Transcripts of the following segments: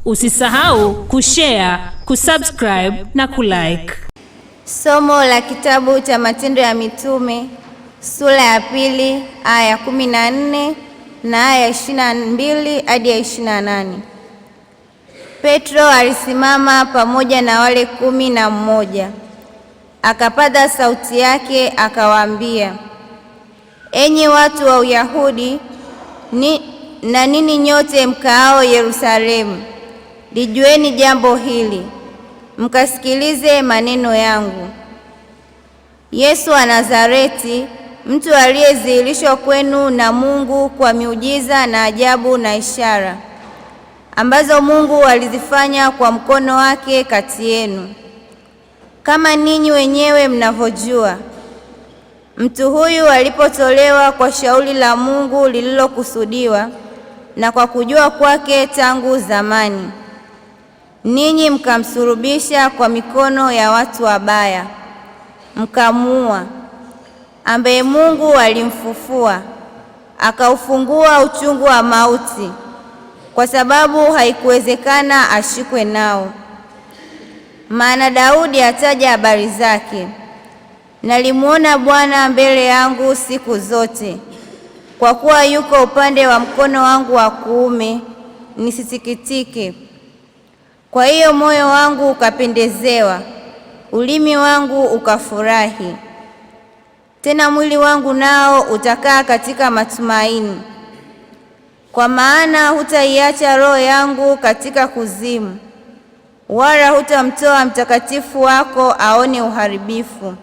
Usisahau kushare, kusubscribe na kulike. Somo la kitabu cha Matendo ya Mitume sura ya 2 aya 14 na aya 22 hadi 28. Petro alisimama pamoja na wale 11, akapaza sauti yake akawaambia, enyi watu wa Uyahudi na ninyi nyote mkaao Yerusalemu, lijueni jambo hili, mkasikilize maneno yangu. Yesu wa Nazareti, mtu aliyedhihirishwa kwenu na Mungu kwa miujiza na ajabu na ishara ambazo Mungu alizifanya kwa mkono wake kati yenu, kama ninyi wenyewe mnavyojua. Mtu huyu alipotolewa kwa shauri la Mungu lililokusudiwa na kwa kujua kwake tangu zamani, ninyi mkamsulubisha kwa mikono ya watu wabaya, mkamuua, ambaye Mungu alimfufua, akaufungua uchungu wa mauti, kwa sababu haikuwezekana ashikwe nao. Maana Daudi ataja habari zake, nalimuona Bwana mbele yangu siku zote, kwa kuwa yuko upande wa mkono wangu wa kuume, nisisikitike. Kwa hiyo moyo wangu ukapendezewa, ulimi wangu ukafurahi. Tena mwili wangu nao utakaa katika matumaini, kwa maana hutaiacha roho yangu katika kuzimu, wala hutamtoa mtakatifu wako aone uharibifu.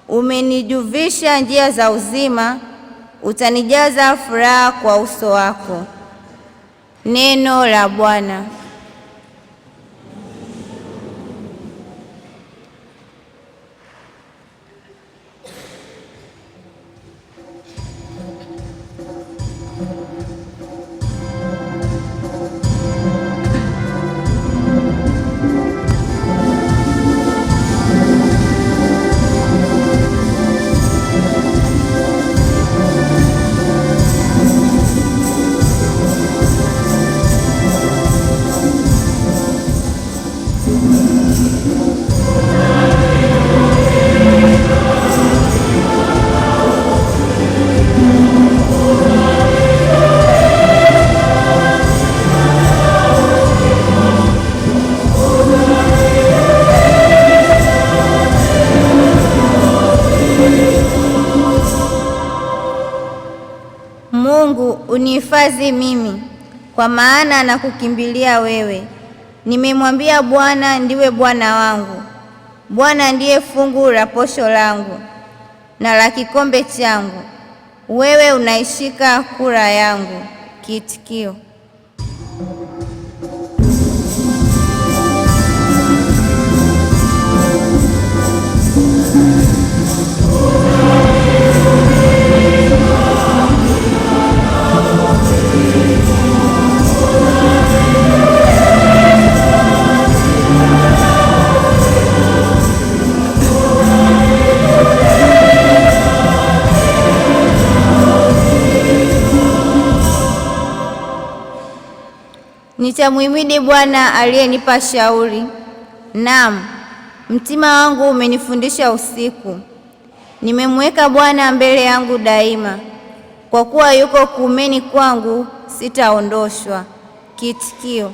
Umenijuvisha njia za uzima, utanijaza furaha kwa uso wako. Neno la Bwana. Mungu, unihifadhi mimi, kwa maana nakukimbilia wewe. Nimemwambia Bwana, ndiwe Bwana wangu. Bwana ndiye fungu la posho langu na la kikombe changu. Wewe unaishika kura yangu. Kiitikio: Nitamhimidi Bwana aliyenipa shauri. Naam, mtima wangu umenifundisha usiku. Nimemweka Bwana mbele yangu daima, kwa kuwa yuko kuumeni kwangu, sitaondoshwa. Kiitikio: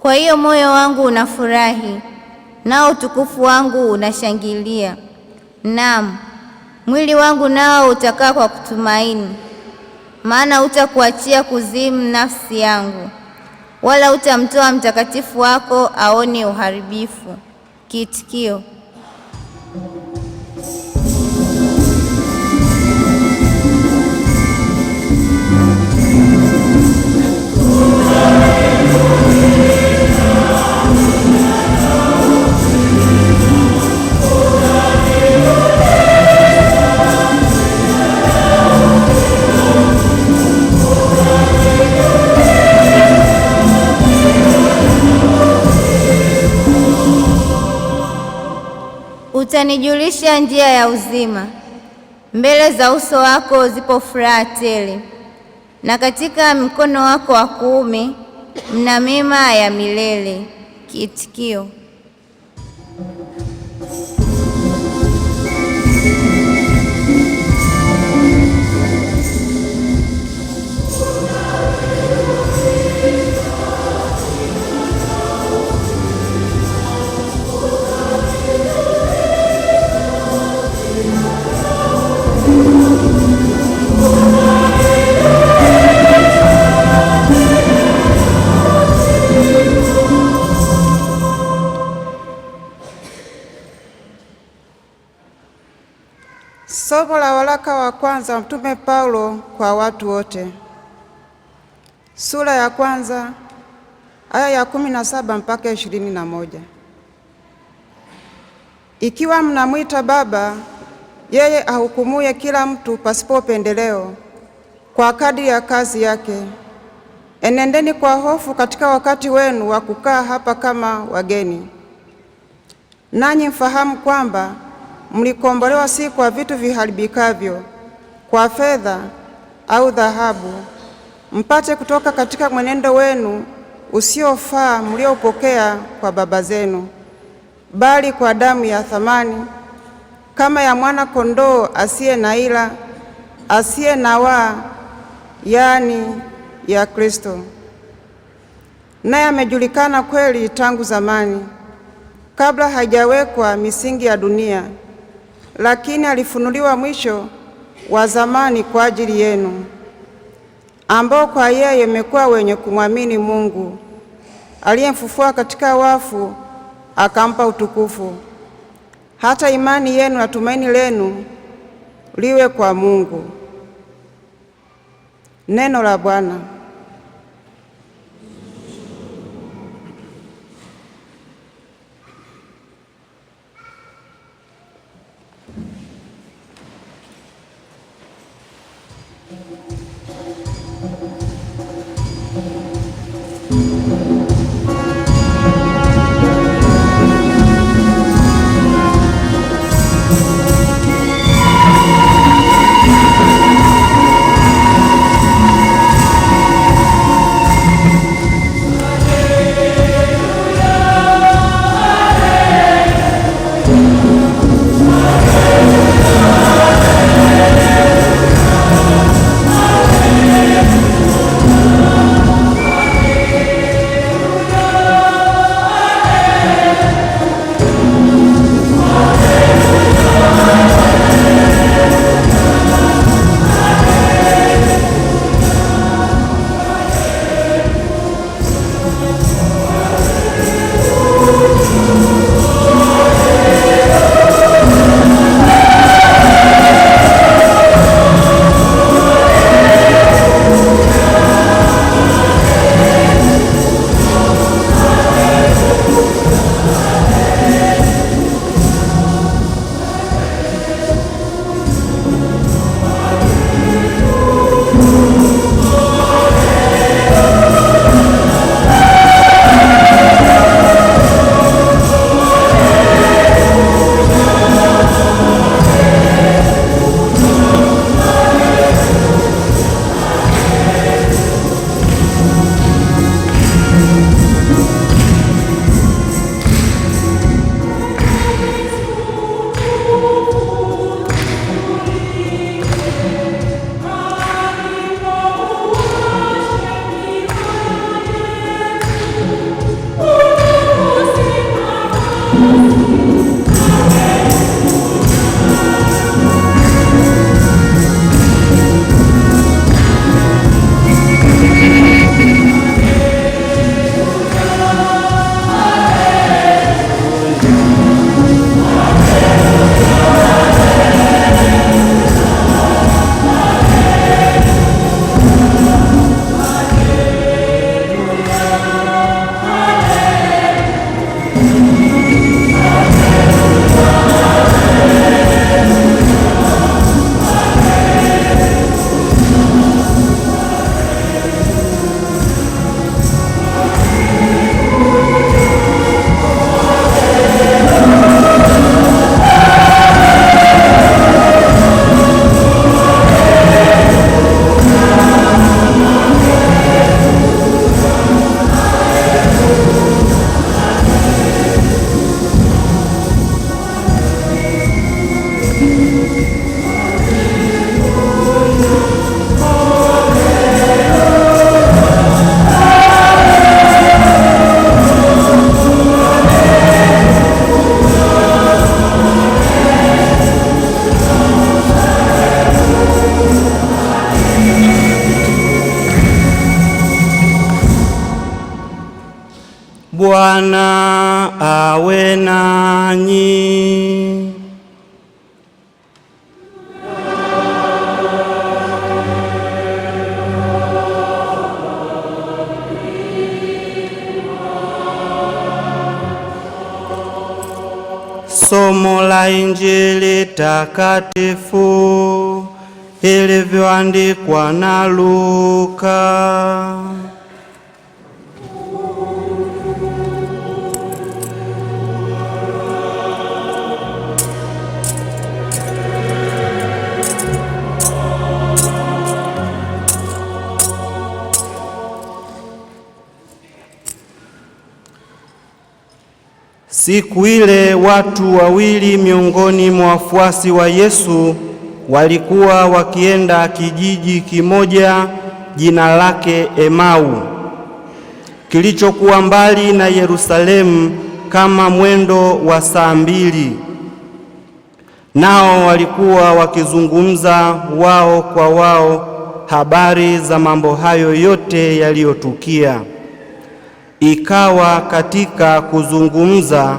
kwa hiyo moyo wangu unafurahi, nao utukufu wangu unashangilia. Naam, mwili wangu nao utakaa kwa kutumaini, maana hutakuachia kuzimu nafsi yangu, wala hutamtoa mtakatifu wako aone uharibifu. Kiitikio: Utanijulisha njia ya uzima, mbele za uso wako zipo furaha tele, na katika mkono wako wa kuume mna mema ya milele. Kiitikio: Somo la waraka wa kwanza wa Mtume Paulo kwa watu wote. Sura ya kwanza aya ya 17 mpaka 21. Ikiwa mnamwita Baba yeye ahukumuye kila mtu pasipo upendeleo kwa kadiri ya kazi yake, enendeni kwa hofu katika wakati wenu wa kukaa hapa kama wageni. Nanyi mfahamu kwamba mlikombolewa si kwa vitu viharibikavyo, kwa fedha au dhahabu, mpate kutoka katika mwenendo wenu usiofaa mliopokea kwa baba zenu, bali kwa damu ya thamani kama ya mwana kondoo asiye na ila, asiye na waa, yaani ya Kristo. Naye amejulikana kweli tangu zamani, kabla haijawekwa misingi ya dunia, lakini alifunuliwa mwisho wa zamani kwa ajili yenu, ambao kwa yeye mmekuwa wenye kumwamini Mungu, aliyemfufua katika wafu akampa utukufu, hata imani yenu na tumaini lenu liwe kwa Mungu. Neno la Bwana. Bwana awe nanyi. Somo la Injili takatifu ilivyoandikwa na Luka. Siku ile watu wawili miongoni mwa wafuasi wa Yesu walikuwa wakienda kijiji kimoja jina lake Emau, kilichokuwa mbali na Yerusalemu kama mwendo wa saa 2. Nao walikuwa wakizungumza wao kwa wao habari za mambo hayo yote yaliyotukia. Ikawa katika kuzungumza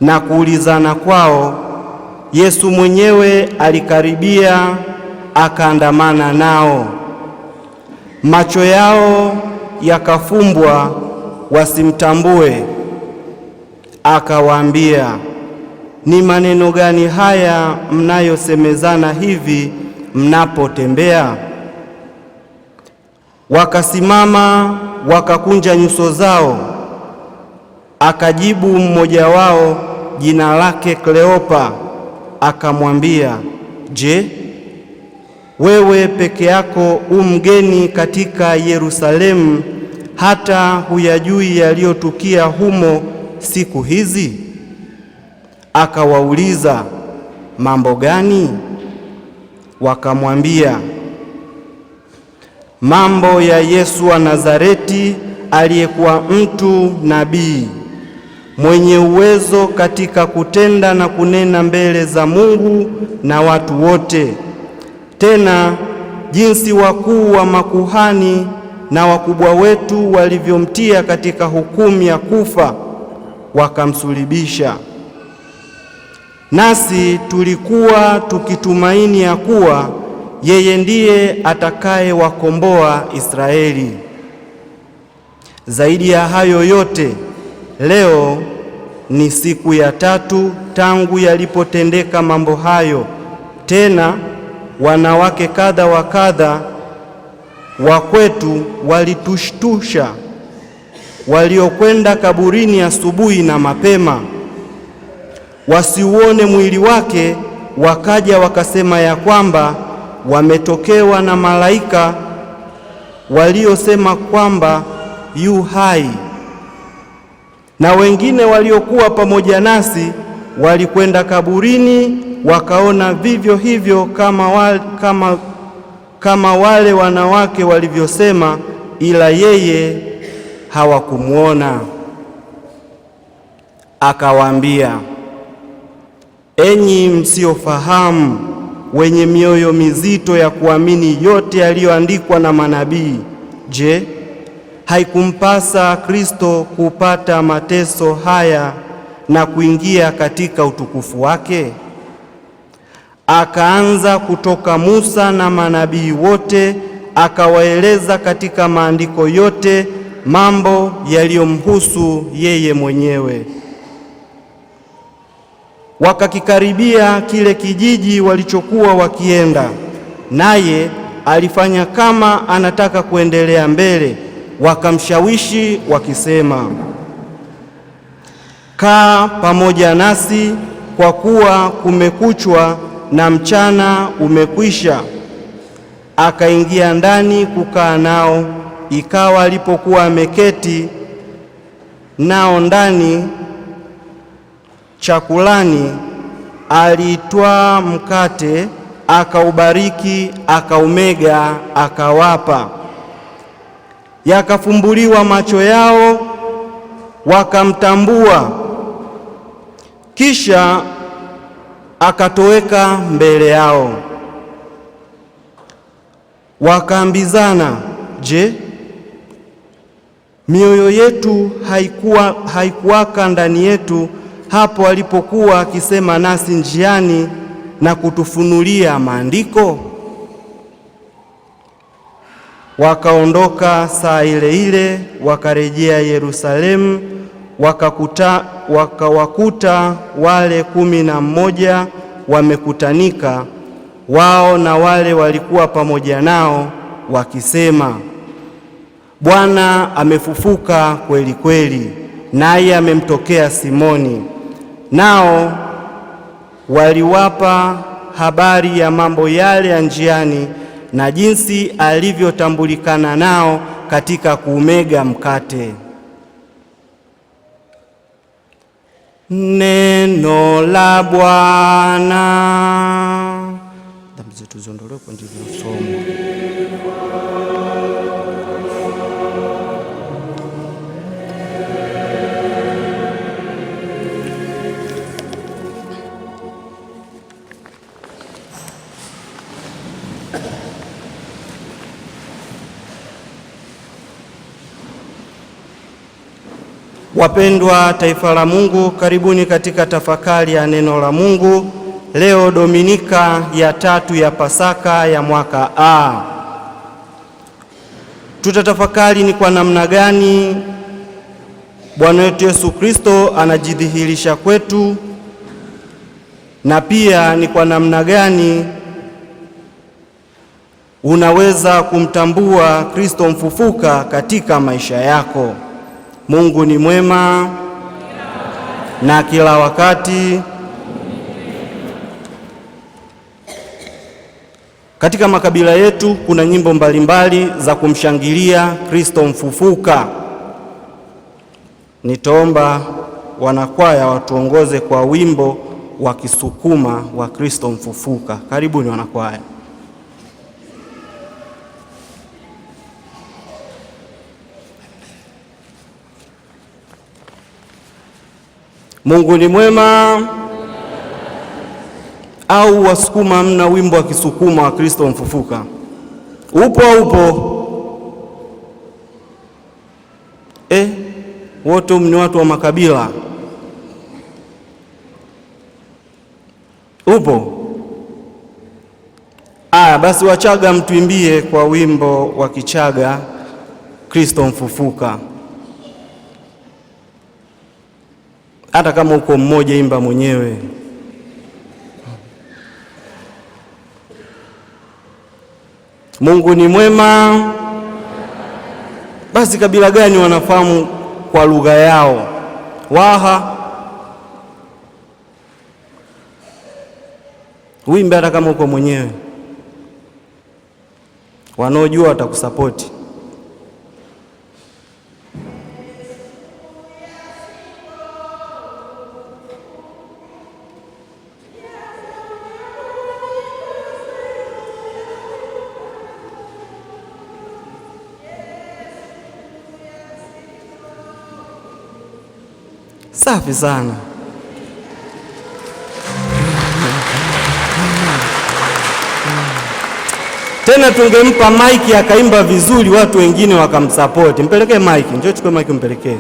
na kuulizana kwao, Yesu mwenyewe alikaribia akaandamana nao. Macho yao yakafumbwa wasimtambue. Akawaambia, ni maneno gani haya mnayosemezana hivi mnapotembea? Wakasimama wakakunja nyuso zao. Akajibu mmoja wao jina lake Kleopa akamwambia, je, wewe peke yako mgeni katika Yerusalemu hata huyajui yaliyotukia humo siku hizi? Akawauliza, mambo gani? Wakamwambia, mambo ya Yesu wa Nazareti, aliyekuwa mtu nabii, mwenye uwezo katika kutenda na kunena mbele za Mungu na watu wote. Tena jinsi wakuu wa makuhani na wakubwa wetu walivyomtia katika hukumu ya kufa, wakamsulubisha. Nasi tulikuwa tukitumaini ya kuwa yeye ndiye atakayewakomboa Israeli. Zaidi ya hayo yote, leo ni siku ya 3 tangu yalipotendeka mambo hayo. Tena wanawake kadha wa kadha wa kwetu walitushtusha, waliokwenda kaburini asubuhi na mapema wasiuone mwili wake, wakaja wakasema ya kwamba wametokewa na malaika waliosema kwamba yu hai. Na wengine waliokuwa pamoja nasi walikwenda kaburini wakaona vivyo hivyo kama wale wanawake walivyosema, ila yeye hawakumuona. Akawaambia, enyi msiofahamu, wenye mioyo mizito ya kuamini yote yaliyoandikwa na manabii, je, haikumpasa Kristo kupata mateso haya na kuingia katika utukufu wake? Akaanza kutoka Musa na manabii wote, akawaeleza katika maandiko yote mambo yaliyomhusu yeye mwenyewe. Wakakikaribia kile kijiji walichokuwa wakienda, naye alifanya kama anataka kuendelea mbele. Wakamshawishi wakisema, kaa pamoja nasi, kwa kuwa kumekuchwa na mchana umekwisha. Akaingia ndani kukaa nao. Ikawa alipokuwa ameketi nao ndani chakulani, alitwaa mkate, akaubariki, akaumega, akawapa. Yakafumbuliwa macho yao, wakamtambua. Kisha akatoweka mbele yao. Wakaambizana, je, Mioyo yetu haikuwaka ndani yetu hapo alipokuwa akisema nasi njiani na kutufunulia maandiko? Wakaondoka saa ile ile, wakarejea Yerusalemu, wakawakuta wale 11 wamekutanika, wao na wale walikuwa pamoja nao, wakisema, Bwana amefufuka kweli kweli, naye amemtokea Simoni. Nao waliwapa habari ya mambo yale ya njiani na jinsi alivyotambulikana nao katika kuumega mkate. Neno la Bwana. Dhambi zetu ziondolewe kwa njia ya somo. Wapendwa taifa la Mungu, karibuni katika tafakari ya neno la Mungu. Leo Dominika ya 3 ya Pasaka ya mwaka A. Tutatafakari ni kwa namna gani Bwana wetu Yesu Kristo anajidhihirisha kwetu, na pia ni kwa namna gani unaweza kumtambua Kristo mfufuka katika maisha yako. Mungu ni mwema na kila wakati. Katika makabila yetu kuna nyimbo mbalimbali za kumshangilia Kristo mfufuka. Nitaomba wanakwaya watuongoze kwa wimbo wa Kisukuma wa Kristo mfufuka. Karibuni wanakwaya. Mungu ni mwema. Au Wasukuma mna wimbo wa Kisukuma wa Kristo mfufuka? Upo. Wote ni watu wa makabila. Upo? Basi Wachaga mtuimbie kwa wimbo wa Kichaga Kristo mfufuka. Hata kama uko mmoja, imba mwenyewe. Mungu ni mwema. Basi kabila gani wanafahamu kwa lugha yao? Waha. Uimbe hata kama uko mwenyewe. Wanaojua watakusapoti. Safi sana. Tena tungempa maiki akaimba vizuri, watu wengine wakamsapoti. Mpelekee maiki, njoo chukue maiki mpelekee.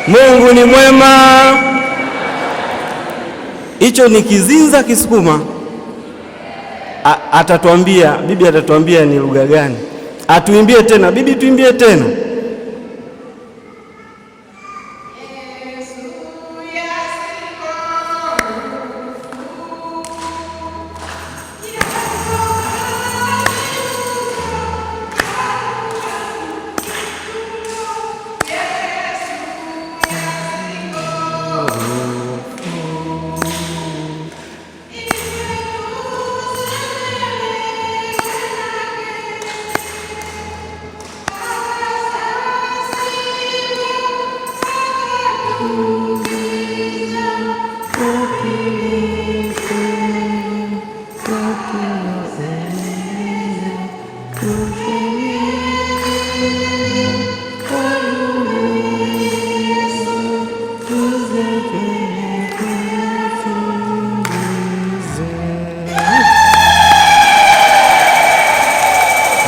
Mungu ni mwema. Hicho ni Kizinza Kisukuma. Atatuambia, bibi atatuambia ni lugha gani. Atuimbie tena, bibi tuimbie tena.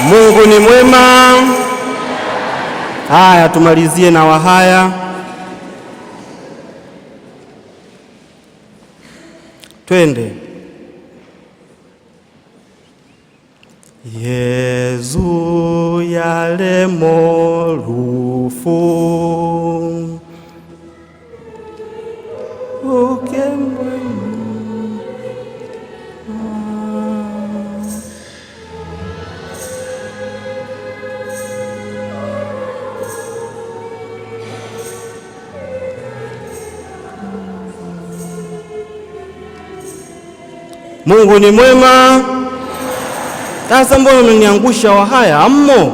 Mungu ni mwema. Haya, tumalizie na wahaya. Twende. Yezu yalemo rufu Mungu ni mwema. Sasa mbona mniangusha wahaya ammo?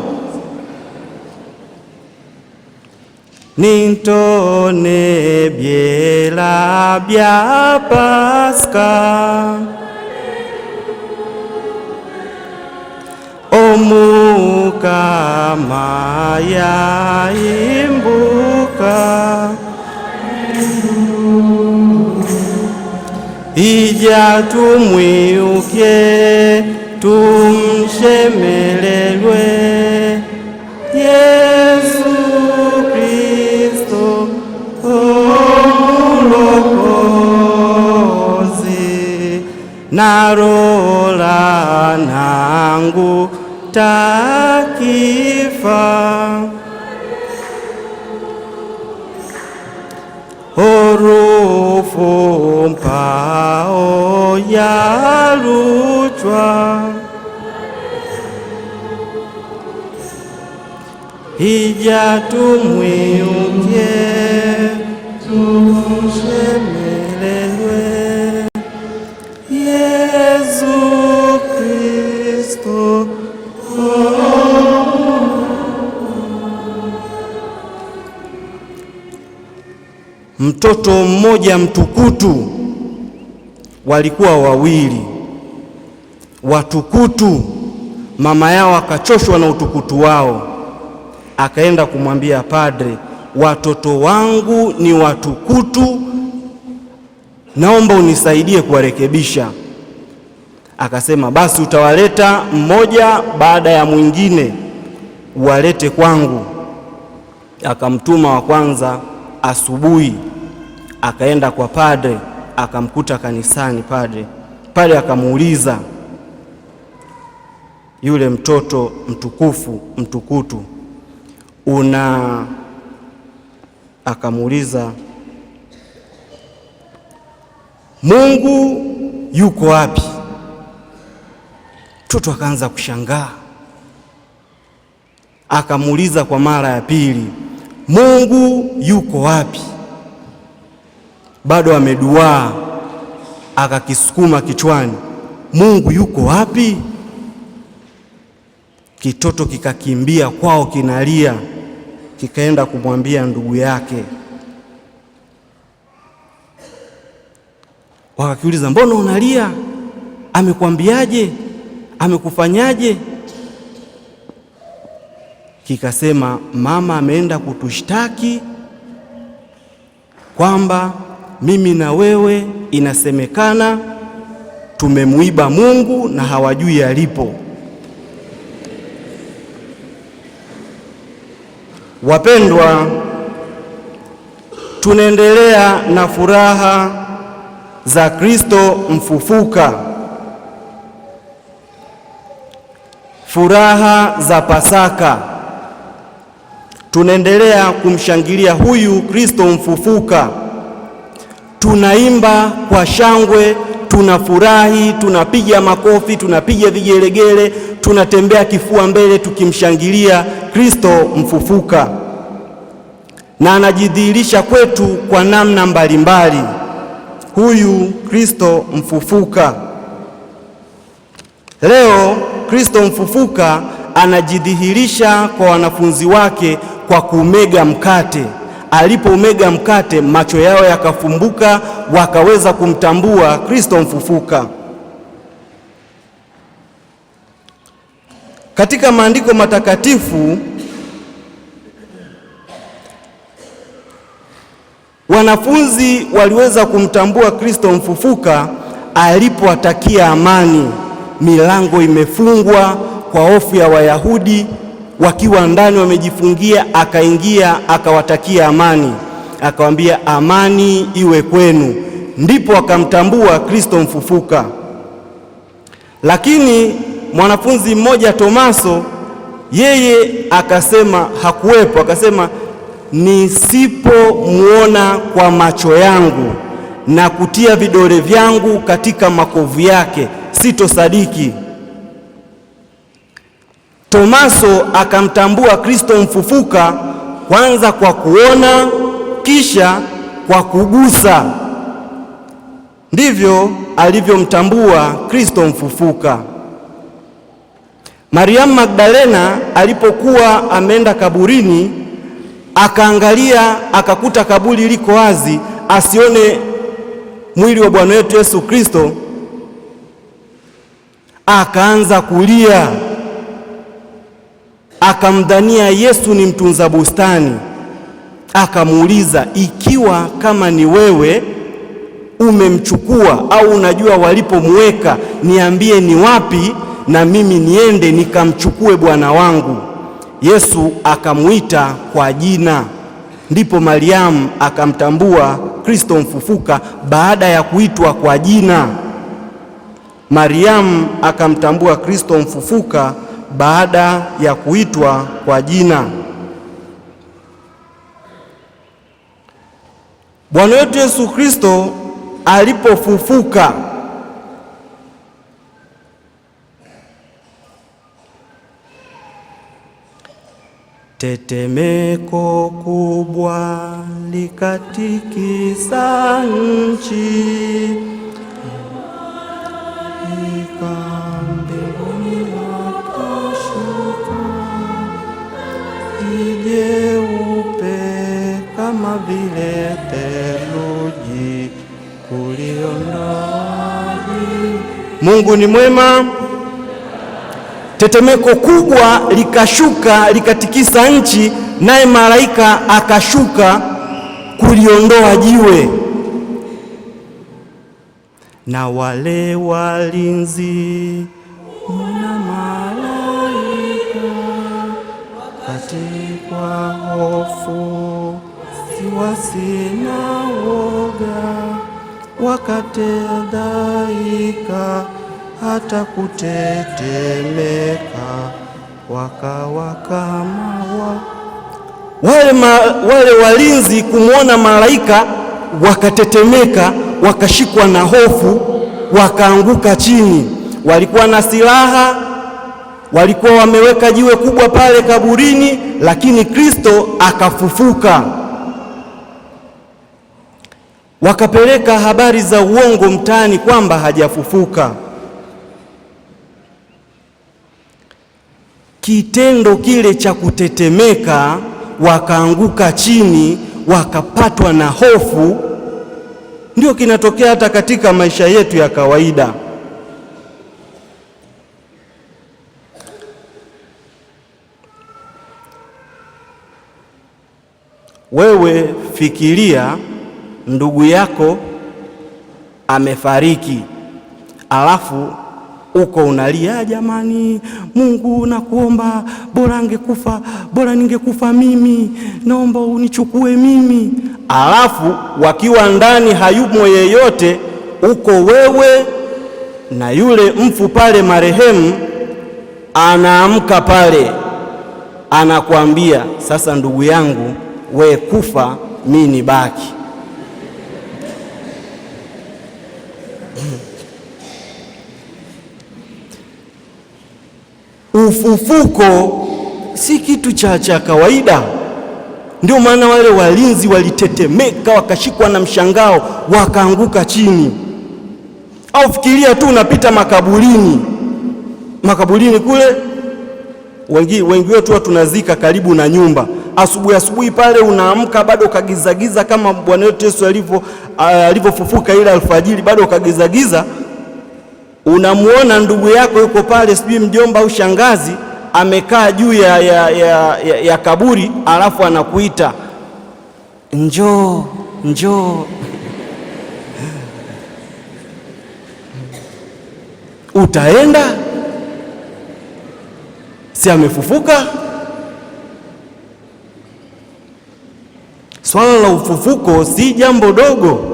Nintone biela bya Paska omukama yaimbuka ija tumwiuke tumshemelelwe Yesu Kristo Omulokozi narola nangu takifa orufu mpao yaluchwa ija tumwiuke tumshemelelwe Yesu Kristo. Mtoto mmoja mtukutu, walikuwa wawili watukutu. Mama yao akachoshwa na utukutu wao, akaenda kumwambia padre, watoto wangu ni watukutu, naomba unisaidie kuwarekebisha. Akasema basi utawaleta mmoja baada ya mwingine, uwalete kwangu. Akamtuma wa kwanza asubuhi, akaenda kwa padre, akamkuta kanisani padre. Padre akamuuliza yule mtoto mtukufu mtukutu, akamuuliza Mungu yuko wapi? Mtoto akaanza kushangaa, akamuuliza kwa mara ya pili, Mungu yuko wapi? Bado ameduaa, akakisukuma kichwani, Mungu yuko wapi? Kitoto kikakimbia kwao kinalia, kikaenda kumwambia ndugu yake. Wakakiuliza, mbona unalia? Amekwambiaje? Amekufanyaje? Kikasema, mama ameenda kutushtaki kwamba mimi na wewe inasemekana tumemuiba Mungu na hawajui alipo. Wapendwa, tunaendelea na furaha za Kristo mfufuka, furaha za Pasaka. Tunaendelea kumshangilia huyu Kristo mfufuka. Tunaimba kwa shangwe, tunafurahi, tunapiga makofi, tunapiga vigelegele, tunatembea kifua mbele tukimshangilia Kristo mfufuka. Na anajidhihirisha kwetu kwa namna mbalimbali huyu Kristo mfufuka. Leo Kristo mfufuka anajidhihirisha kwa wanafunzi wake kwa kumega mkate. Alipoumega mkate, macho yao yakafumbuka, wakaweza kumtambua Kristo mfufuka. Katika maandiko matakatifu wanafunzi waliweza kumtambua Kristo mfufuka alipowatakia amani. Milango imefungwa kwa hofu ya Wayahudi, wakiwa ndani wamejifungia, akaingia akawatakia amani, akawaambia amani iwe kwenu. Ndipo wakamtambua Kristo mfufuka. Lakini mwanafunzi mmoja Tomaso, yeye akasema, hakuwepo, akasema nisipomuona kwa macho yangu na kutia vidole vyangu katika makovu yake sitosadiki. Tomaso akamtambua Kristo mfufuka kwanza kwa kuona, kisha kwa kugusa. Ndivyo alivyomtambua Kristo mfufuka. Mariamu Magdalena alipokuwa ameenda kaburini, akaangalia akakuta kaburi liko wazi, asione mwili wa Bwana wetu Yesu Kristo, akaanza kulia, akamdhania Yesu ni mtunza bustani. Akamuuliza, ikiwa kama ni wewe umemchukua au unajua walipomweka, niambie ni wapi na mimi niende nikamchukue Bwana wangu. Yesu akamuita kwa jina. Ndipo Mariamu akamtambua Kristo mfufuka baada ya kuitwa kwa jina. Mariamu akamtambua Kristo mfufuka baada ya kuitwa kwa jina. Bwana wetu Yesu Kristo alipofufuka, tetemeko kubwa likatikisa nchi, mbinguni wakashuka jeupe kama vile theluji kuliondoa. Mungu ni mwema. Tetemeko kubwa likashuka likatikisa nchi, naye malaika akashuka kuliondoa jiwe. Na wale walinzi na malaika katikwa hofu, wasiwasi na woga, wakatedhaika hata kutetemeka, wakawa kama wale walinzi kumwona malaika, wakatetemeka, wakashikwa na hofu, wakaanguka chini. Walikuwa na silaha, walikuwa wameweka jiwe kubwa pale kaburini, lakini Kristo akafufuka. Wakapeleka habari za uongo mtaani kwamba hajafufuka. Kitendo kile cha kutetemeka, wakaanguka chini, wakapatwa na hofu, ndio kinatokea hata katika maisha yetu ya kawaida. Wewe fikiria, ndugu yako amefariki, alafu uko unalia, jamani, Mungu nakuomba, bora ningekufa mimi, naomba unichukue mimi. Alafu wakiwa ndani hayumo yeyote, uko wewe na yule mfu pale marehemu, anaamka pale anakuambia, sasa ndugu yangu, we kufa, mimi nibaki. Ufufuko si kitu cha kawaida. Ndio maana wale walinzi walitetemeka, wakashikwa na mshangao, wakaanguka chini. Au fikiria tu unapita makaburini kule, wengi wetu watu tunazika karibu na nyumba. Asubuhi pale unaamka bado kagizagiza, kama Bwana wetu Yesu alivyofufuka ile alfajiri, bado kagizagiza. Unamuona ndugu yako yuko pale, sijui mjomba au shangazi, amekaa juu ya kaburi, alafu anakuita njoo, njoo. Utaenda? Si amefufuka? Swala la ufufuko si jambo dogo.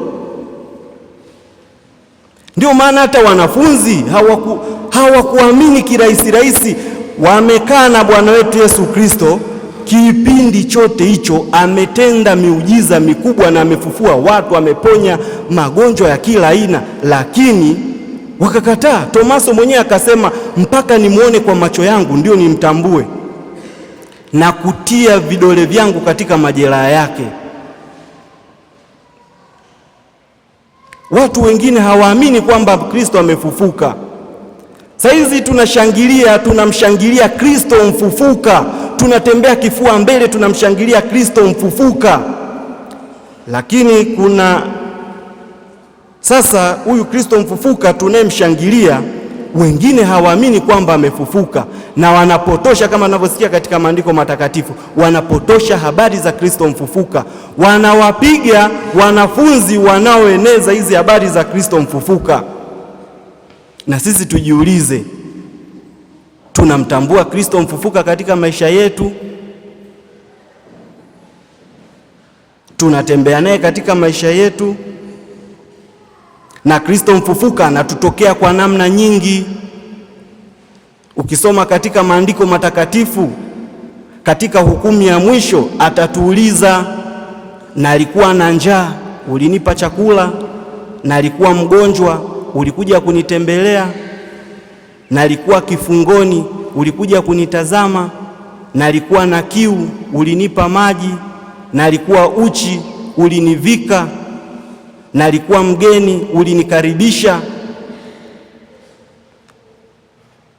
Ndio maana hata wanafunzi hawakuamini kirahisi rahisi. Wamekaa na Bwana wetu Yesu Kristo kipindi chote hicho, ametenda miujiza mikubwa na amefufua watu, ameponya magonjwa ya kila aina, lakini wakakataa. Tomaso mwenyewe akasema, mpaka nimuone kwa macho yangu ndio nimtambue na kutia vidole vyangu katika majeraha yake. Watu wengine hawaamini kwamba Kristo amefufuka. Saizi tunashangilia, tunamshangilia Kristo mfufuka, tunatembea kifua mbele, tunamshangilia Kristo mfufuka. Lakini kuna sasa huyu Kristo mfufuka tunayemshangilia, wengine hawaamini kwamba amefufuka, na wanapotosha, kama ninavyosikia katika maandiko matakatifu, wanapotosha habari za Kristo mfufuka, wanawapiga wanafunzi wanaoeneza hizi habari za Kristo mfufuka. Na sisi tujiulize, tunamtambua Kristo mfufuka katika maisha yetu? Tunatembea naye katika maisha yetu? Na Kristo mfufuka anatutokea kwa namna nyingi. Ukisoma katika maandiko matakatifu, katika hukumu ya mwisho atatuuliza, na alikuwa na njaa, ulinipa chakula, na alikuwa mgonjwa, ulikuja kunitembelea, na alikuwa kifungoni, ulikuja kunitazama, na alikuwa na kiu, ulinipa maji, na alikuwa uchi, ulinivika, na alikuwa mgeni, ulinikaribisha.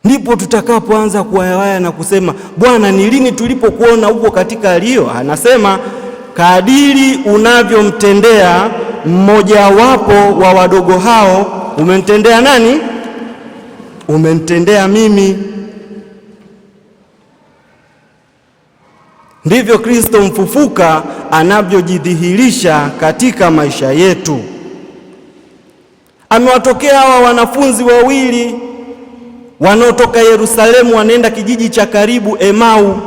Ndipo tutakapoanza kuwayawaya na kusema, Bwana, ni lini tulipokuona huko katika hali hiyo? Anasema, kadiri unavyomtendea mmojawapo wa wadogo hao, umemtendea nani? Umemtendea mimi. Ndivyo Kristo mfufuka anavyojidhihirisha katika maisha yetu. Amewatokea hawa wanafunzi wawili wanaotoka Yerusalemu wanaenda kijiji cha karibu Emau.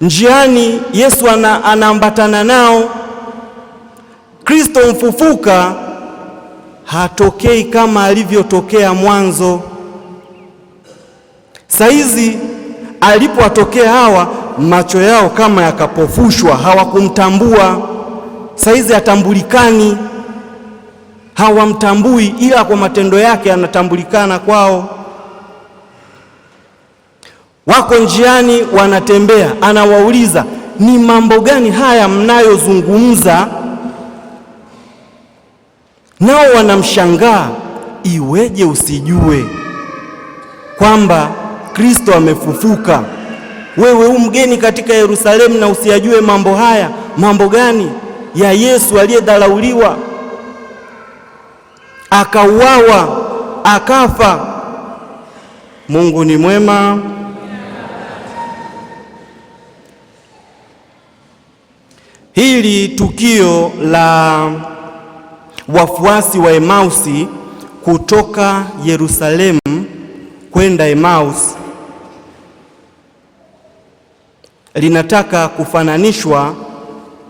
Njiani Yesu anaambatana nao. Kristo mfufuka hatokei kama alivyotokea mwanzo. Saizi alipowatokea hawa, macho yao kama yakapofushwa, hawakumtambua. Saizi hatambulikani, hawamtambui, ila kwa matendo yake anatambulikana kwao. Wako njiani wanatembea, anawauliza, ni mambo gani haya mnayozungumza? Nao wanamshangaa, iweje usijue kwamba Kristo amefufuka? Wewe mgeni katika Yerusalemu na usiyajue mambo haya? Mambo gani? Ya Yesu aliyedharauliwa, akauawa, akafa. Mungu ni mwema. Hili tukio la wafuasi wa Emausi kutoka Yerusalemu kwenda Emausi linataka kufananishwa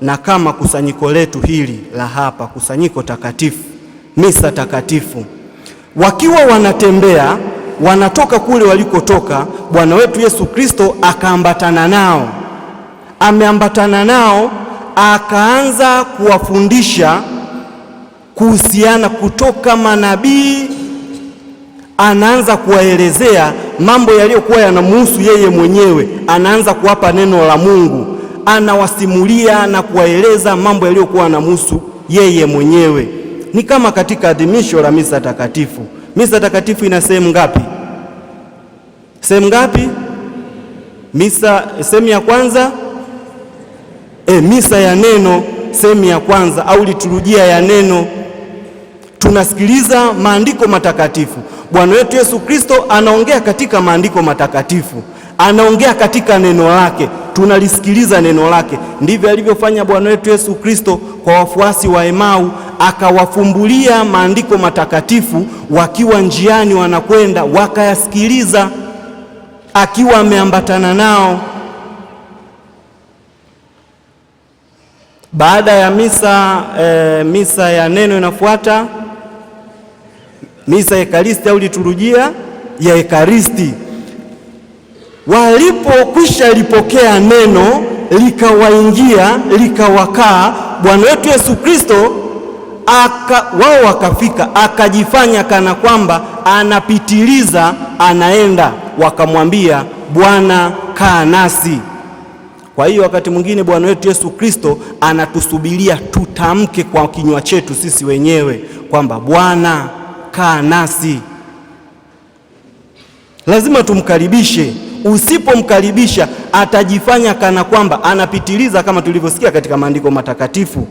na kama kusanyiko letu hili la hapa, kusanyiko takatifu, misa takatifu. Wakiwa wanatembea, wanatoka kule walikotoka, Bwana wetu Yesu Kristo akaambatana nao. Ameambatana nao, akaanza kuwafundisha kuhusiana, kutoka manabii, anaanza kuwaelezea mambo yaliyokuwa yanamhusu yeye mwenyewe. Anaanza kuwapa neno la Mungu, anawasimulia na kuwaeleza mambo yaliyokuwa yanamhusu yeye mwenyewe. Ni kama katika adhimisho la misa takatifu. Misa takatifu ina sehemu ngapi? Sehemu ngapi? Sehemu ya kwanza, misa ya neno, sehemu ya kwanza, au liturujia ya neno. Tunasikiliza maandiko matakatifu. Bwana wetu Yesu Kristo anaongea katika maandiko matakatifu, anaongea katika neno lake, tunalisikiliza neno lake. Ndivyo alivyofanya Bwana wetu Yesu Kristo kwa wafuasi wa Emau, akawafumbulia maandiko matakatifu wakiwa njiani wanakwenda, wakayasikiliza akiwa ameambatana nao. Baada ya misa ya neno inafuata misa ya Ekaristi au liturujia ya Ekaristi. Walipokwisha lipokea neno likawaingia likawakaa, Bwana wetu Yesu Kristo wao wakafika, akajifanya kana kwamba anapitiliza anaenda, wakamwambia Bwana, kaa nasi. Kwa hiyo wakati mwingine Bwana wetu Yesu Kristo anatusubiria tutamke kwa kinywa chetu sisi wenyewe kwamba Bwana, kaa nasi. Lazima tumkaribishe. Usipomkaribisha atajifanya kana kwamba anapitiliza, kama tulivyosikia katika maandiko matakatifu.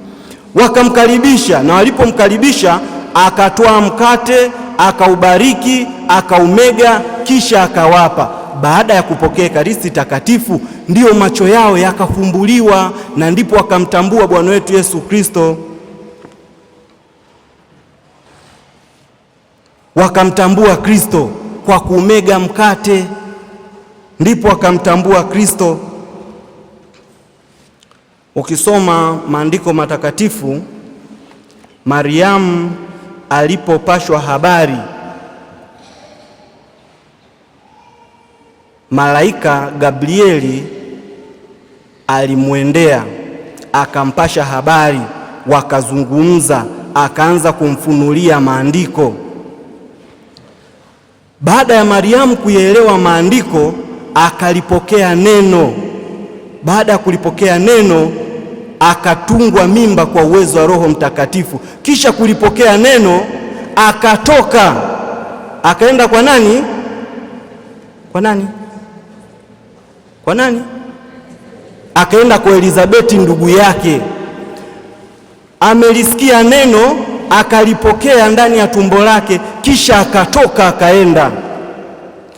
Wakamkaribisha, na walipomkaribisha akatoa mkate, akaubariki, akaumega, kisha akawapa. Baada ya kupokea Ekaristi Takatifu, ndio macho yao yakafumbuliwa, na ndipo wakamtambua Bwana wetu Yesu Kristo. Wakamtambua Kristo kwa kumega mkate, ndipo wakamtambua Kristo. Ukisoma maandiko matakatifu, Mariamu alipopashwa habari, malaika Gabrieli alimwendea akampasha habari, wakazungumza, akaanza kumfunulia maandiko. Baada ya Mariamu kuyaelewa maandiko, akalipokea neno. Baada ya kulipokea neno, akatungwa mimba kwa uwezo wa Roho Mtakatifu. Kisha kulipokea neno, akatoka akaenda kwa nani? Kwa nani? Akaenda kwa Elizabeti ndugu yake. Amelisikia neno, akalipokea ndani ya tumbo lake, kisha akatoka akaenda.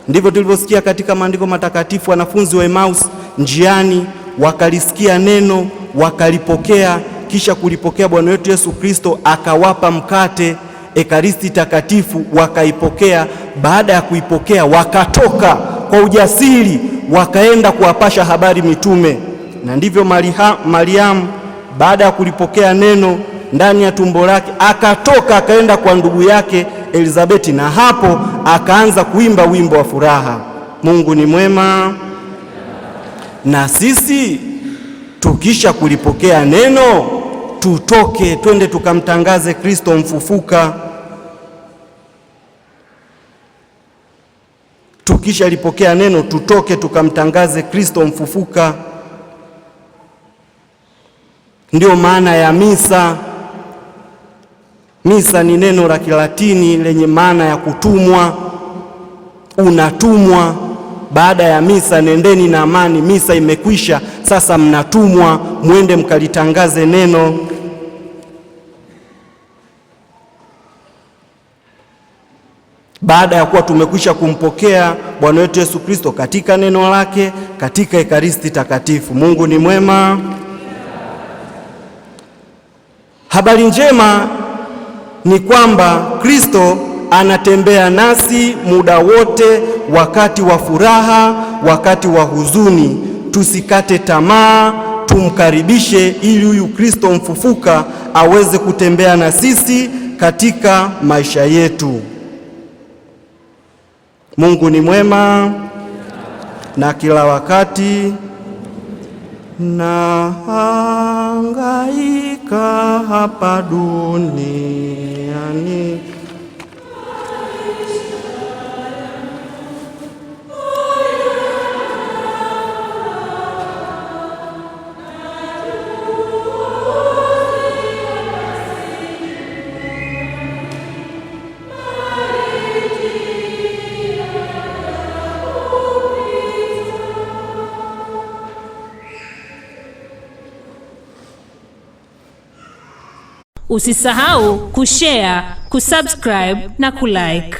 Ndivyo tulivyosikia katika maandiko matakatifu. Wanafunzi wa Emmaus njiani wakalisikia neno, wakalipokea, kisha kulipokea Bwana wetu Yesu Kristo akawapa mkate, Ekaristi Takatifu, wakaipokea. Baada ya kuipokea, wakatoka kwa ujasiri, wakaenda kuwapasha habari mitume. Na ndivyo Mariamu baada ya kulipokea neno ndani ya tumbo lake, akatoka akaenda kwa ndugu yake Elizabeti, na hapo akaanza kuimba wimbo wa furaha. Mungu ni mwema. Na sisi tukisha kulipokea neno, tutoke twende tukamtangaze Kristo mfufuka. Tukisha lipokea neno, tutoke tukamtangaze Kristo mfufuka. Ndio maana ya misa. Misa ni neno la Kilatini lenye maana ya kutumwa. Unatumwa. Baada ya misa, nendeni na amani, misa imekwisha, sasa mnatumwa mwende mkalitangaze neno. Baada ya kuwa tumekwisha kumpokea Bwana wetu Yesu Kristo katika neno lake, katika Ekaristi Takatifu. Mungu ni mwema. Habari njema ni kwamba Kristo anatembea nasi muda wote, wakati wa furaha, wakati wa huzuni. Tusikate tamaa, tumkaribishe ili huyu Kristo mfufuka aweze kutembea na sisi katika maisha yetu. Mungu ni mwema na kila wakati. Nahangaika hapa duniani, Usisahau kushare, kusubscribe na kulike.